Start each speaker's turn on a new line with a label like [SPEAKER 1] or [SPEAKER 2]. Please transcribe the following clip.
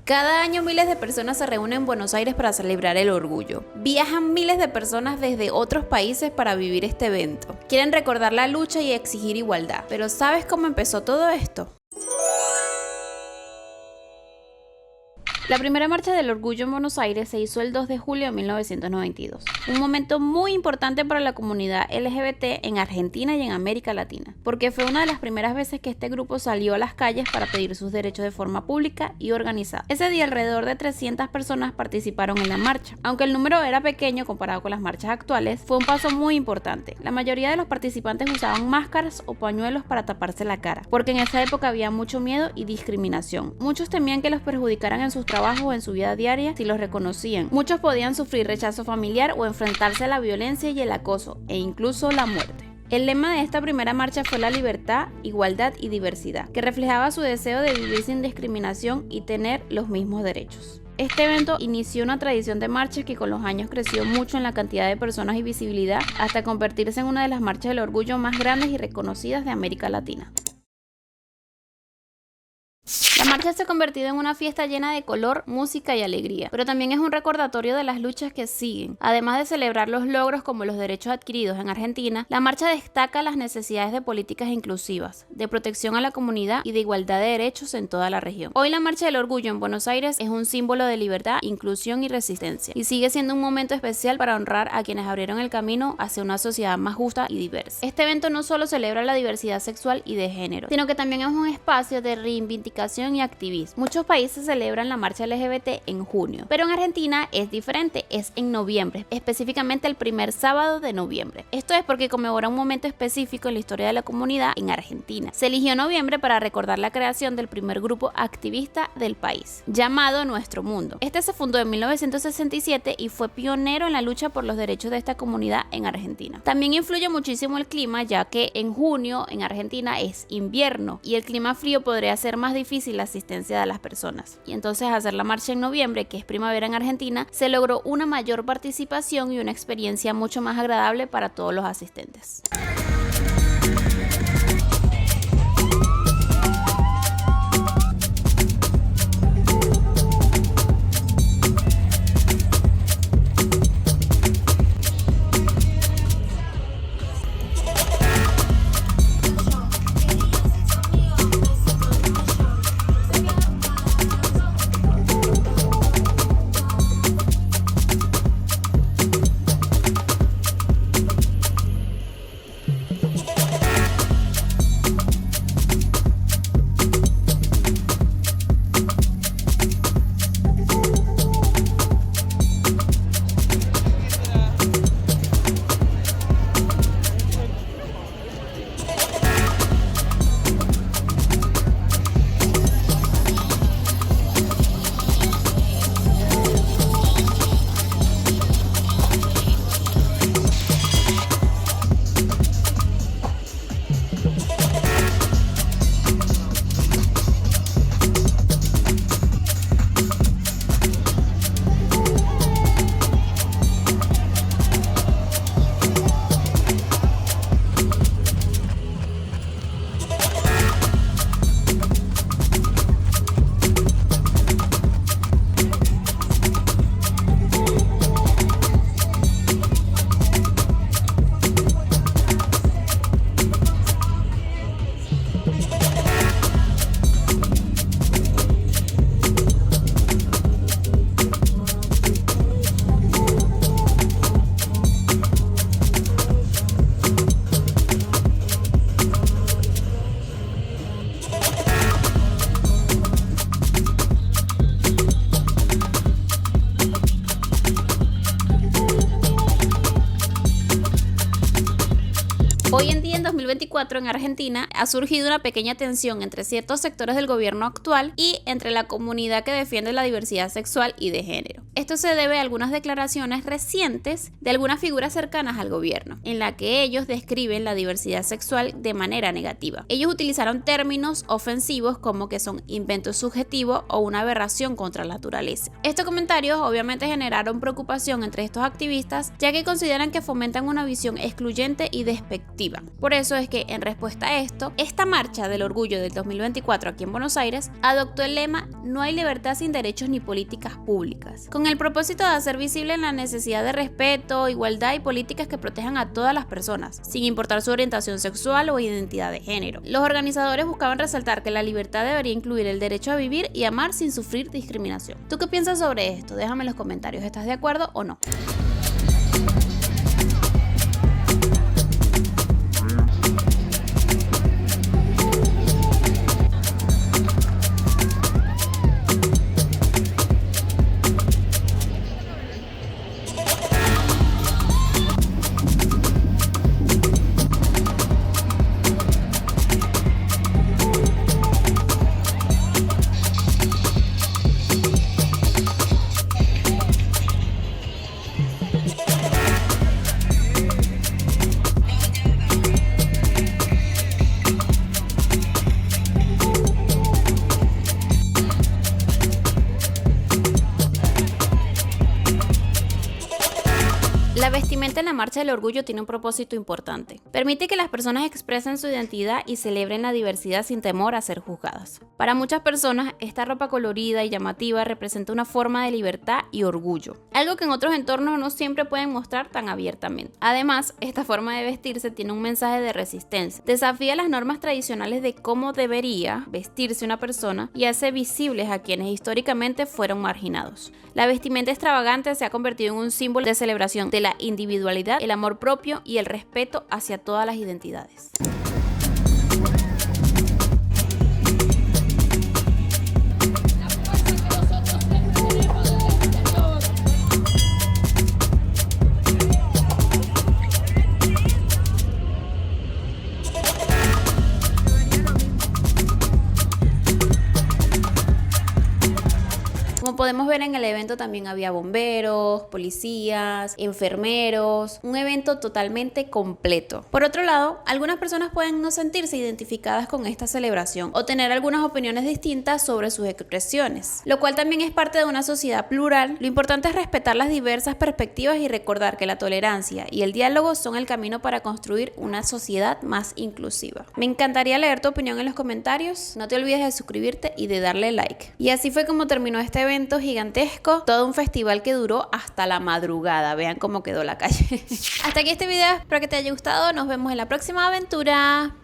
[SPEAKER 1] Cada año miles de personas se reúnen en Buenos Aires para celebrar el orgullo. Viajan miles de personas desde otros países para vivir este evento. Quieren recordar la lucha y exigir igualdad. Pero ¿sabes cómo empezó todo esto? La primera marcha del orgullo en Buenos Aires se hizo el 2 de julio de 1992, un momento muy importante para la comunidad LGBT en Argentina y en América Latina, porque fue una de las primeras veces que este grupo salió a las calles para pedir sus derechos de forma pública y organizada. Ese día alrededor de 300 personas participaron en la marcha. Aunque el número era pequeño comparado con las marchas actuales, fue un paso muy importante. La mayoría de los participantes usaban máscaras o pañuelos para taparse la cara, porque en esa época había mucho miedo y discriminación. Muchos temían que los perjudicaran en sus trabajos o en su vida diaria si los reconocían. Muchos podían sufrir rechazo familiar o enfrentarse a la violencia y el acoso, e incluso la muerte. El lema de esta primera marcha fue la libertad, igualdad y diversidad, que reflejaba su deseo de vivir sin discriminación y tener los mismos derechos. Este evento inició una tradición de marchas que con los años creció mucho en la cantidad de personas y visibilidad, hasta convertirse en una de las marchas del orgullo más grandes y reconocidas de América Latina. La marcha se ha convertido en una fiesta llena de color, música y alegría, pero también es un recordatorio de las luchas que siguen. Además de celebrar los logros como los derechos adquiridos en Argentina, la marcha destaca las necesidades de políticas inclusivas, de protección a la comunidad y de igualdad de derechos en toda la región. Hoy la Marcha del Orgullo en Buenos Aires es un símbolo de libertad, inclusión y resistencia, y sigue siendo un momento especial para honrar a quienes abrieron el camino hacia una sociedad más justa y diversa. Este evento no solo celebra la diversidad sexual y de género, sino que también es un espacio de reivindicación y activismo. Muchos países celebran la marcha LGBT en junio, pero en Argentina es diferente, es en noviembre, específicamente el primer sábado de noviembre. Esto es porque conmemora un momento específico en la historia de la comunidad en Argentina. Se eligió noviembre para recordar la creación del primer grupo activista del país, llamado Nuestro Mundo. Este se fundó en 1967 y fue pionero en la lucha por los derechos de esta comunidad en Argentina. También influye muchísimo el clima, ya que en junio en Argentina es invierno y el clima frío podría hacer más difícil la asistencia de las personas. Y entonces hacer la marcha en noviembre, que es primavera en Argentina, se logró una mayor participación y una experiencia mucho más agradable para todos los asistentes. Hoy en día, en 2024, en Argentina, ha surgido una pequeña tensión entre ciertos sectores del gobierno actual y entre la comunidad que defiende la diversidad sexual y de género. Esto se debe a algunas declaraciones recientes de algunas figuras cercanas al gobierno, en la que ellos describen la diversidad sexual de manera negativa. Ellos utilizaron términos ofensivos como que son inventos subjetivos o una aberración contra la naturaleza. Estos comentarios obviamente generaron preocupación entre estos activistas, ya que consideran que fomentan una visión excluyente y despectiva positiva. Por eso es que, en respuesta a esto, esta marcha del orgullo del 2024 aquí en Buenos Aires adoptó el lema "No hay libertad sin derechos ni políticas públicas", con el propósito de hacer visible la necesidad de respeto, igualdad y políticas que protejan a todas las personas, sin importar su orientación sexual o identidad de género. Los organizadores buscaban resaltar que la libertad debería incluir el derecho a vivir y amar sin sufrir discriminación. ¿Tú qué piensas sobre esto? Déjame en los comentarios, ¿estás de acuerdo o no? La vestimenta en la Marcha del Orgullo tiene un propósito importante. Permite que las personas expresen su identidad y celebren la diversidad sin temor a ser juzgadas. Para muchas personas, esta ropa colorida y llamativa representa una forma de libertad y orgullo, algo que en otros entornos no siempre pueden mostrar tan abiertamente. Además, esta forma de vestirse tiene un mensaje de resistencia, desafía las normas tradicionales de cómo debería vestirse una persona y hace visibles a quienes históricamente fueron marginados. La vestimenta extravagante se ha convertido en un símbolo de celebración de la individualidad, el amor propio y el respeto hacia todas las identidades. Como podemos ver, en el evento también había bomberos, policías, enfermeros, un evento totalmente completo. Por otro lado, algunas personas pueden no sentirse identificadas con esta celebración o tener algunas opiniones distintas sobre sus expresiones, lo cual también es parte de una sociedad plural. Lo importante es respetar las diversas perspectivas y recordar que la tolerancia y el diálogo son el camino para construir una sociedad más inclusiva. Me encantaría leer tu opinión en los comentarios. No te olvides de suscribirte y de darle like. Y así fue como terminó este evento gigantesco, todo un festival que duró hasta la madrugada. Vean cómo quedó la calle. Hasta aquí este video, espero que te haya gustado. Nos vemos en la próxima aventura.